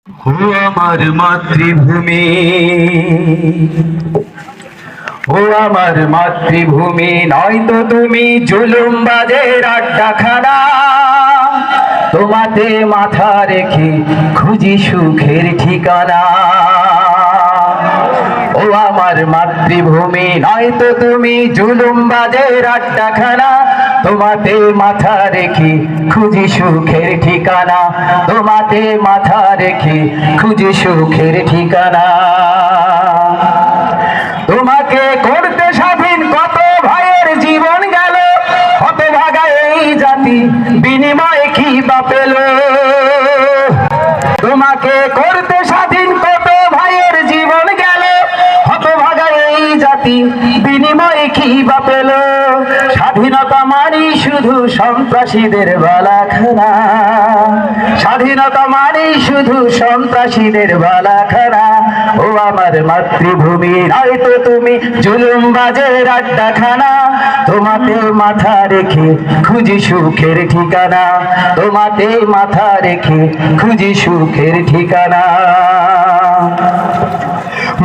ও আমার মাতৃভূমি, ও আমার মাতৃভূমি, নয়তো তুমি জুলুমবাজের আড্ডাখানা। তোমাতে মাথা রেখে খুঁজি সুখের ঠিকানা। ও আমার মাতৃভূমি, নয়তো তুমি জুলুমবাজের আড্ডাখানা। তোমাতে মাথা রেখে খুঁজি সুখের ঠিকানা। তোমাতে মাথা রেখে খুঁজি সুখের ঠিকানা। তোমাকে করতে স্বাধীন কত ভাইয়ের জীবন গেল, হতভাগা এই জাতি বিনিময়ে কি বা পেল। তোমাকে করতে স্বাধীন কত ভাইয়ের জীবন গেল, হতভাগা এই জাতি বিনিময়ে কি বা পেল। স্বাধীনতা মানি শুধু সন্ত্রাসীদের বালাখানা, স্বাধীনতা মানি শুধু সন্ত্রাসীদের বালাখানা। ও আমার মাতৃভূমি, নয়তো তুমি জুলুমবাজের আড্ডাখানা। তোমাতে মাথা রেখে খুঁজি সুখের ঠিকানা। তোমাতে মাথা রেখে খুঁজি সুখের ঠিকানা।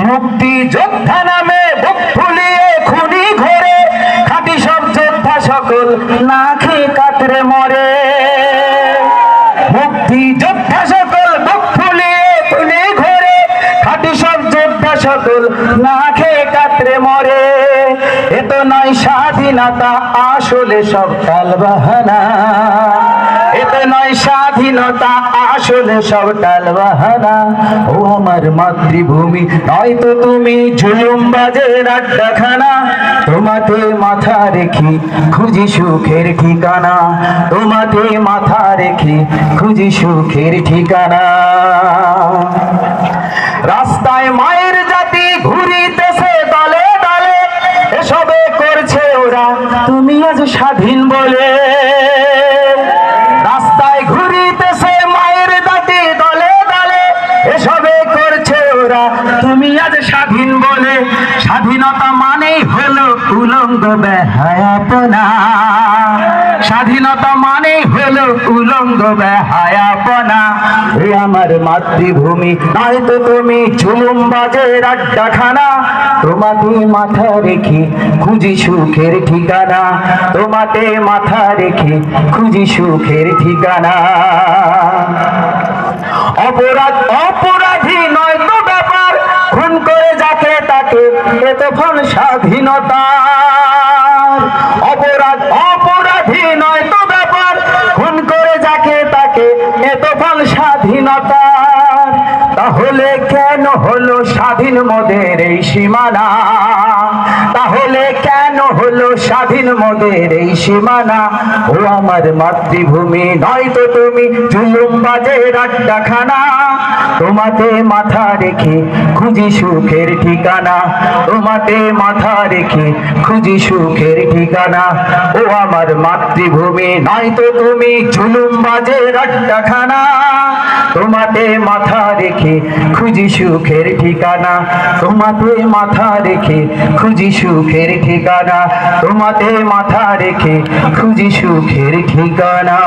মুক্তি যোদ্ধা নামে বুক ফুলিয়ে খুনি ঘরে, খাঁটি সব যোদ্ধা সকল না খেয়ে কাতরে মরে। মুক্তি যোদ্ধা সকল বুক ফুলিয়ে খুনি ঘরে, খাঁটি সব যোদ্ধা সকল না খেয়ে কাতরে মরে। এ তো নয় স্বাধীনতা, আসলে সব টালবাহানা। এ তো নয় স্বাধীনতা, আসলে সব টালবাহানা। ও আমার মাতৃভূমি, নয়তো তুমি জুলুমবাজের আড্ডাখানা। তোমাতে মাথা রেখে খুঁজি সুখের ঠিকানা। তোমাতে মাথা রেখে খুঁজি সুখের ঠিকানা। রাস্তায় মায়ের জাতি ঘুরিতেছে দলে দলে, এসবে করছে ওরা তুমি আজ স্বাধীন বলে। রাস্তায় ঘুরিতেছে মায়ের জাতি দলে দলে, এসবে করছে ওরা তুমি আজ স্বাধীন বলে। স্বাধীনতা মানেই হলো উলঙ্গ বেহায়াপনা। স্বাধীনতা মানেই হলো উলঙ্গ বেহায়াপনা। এ আমার মাতৃভূমি, নয়তো তুমি জুলুমবাজের আড্ডাখানা। তোমাতে মাথা রেখে খুঁজি সুখের ঠিকানা। তোমাতে মাথা রেখে খুঁজি সুখের ঠিকানা। অপরাধ অপরাধী নয়তো ব্যাপার, খুন করে যাকে তাকে এ তো ফল স্বাধীনতা। অপরাধ অপরাধী নয়তো ব্যাপার, খুন করে যাকে তাকে এ তো ফল স্বাধীনতা। তাহলে কেন হলো স্বাধীন মোদের এই সীমানা? তাহলে কেন হলো স্বাধীন মোদের এই সীমানা? ও আমার মাতৃভূমি, নয়তো তুমি জুলুমবাজের আড্ডাখানা। তোমাতে মাথা রেখে খুঁজি সুখের ঠিকানা। তোমাতে মাথা রেখে খুঁজি সুখের ঠিকানা। ও আমার মাতৃভূমি, নয়তো তুমি জুলুমবাজের আড্ডাখানা। তোমাতে মাথা রেখে খুঁজি সুখের ঠিকানা। তোমাতে মাথা রেখে খুঁজি সুখের ঠিকানা। তোমাতে মাথা রেখে খুঁজি সুখের ঠিকানা।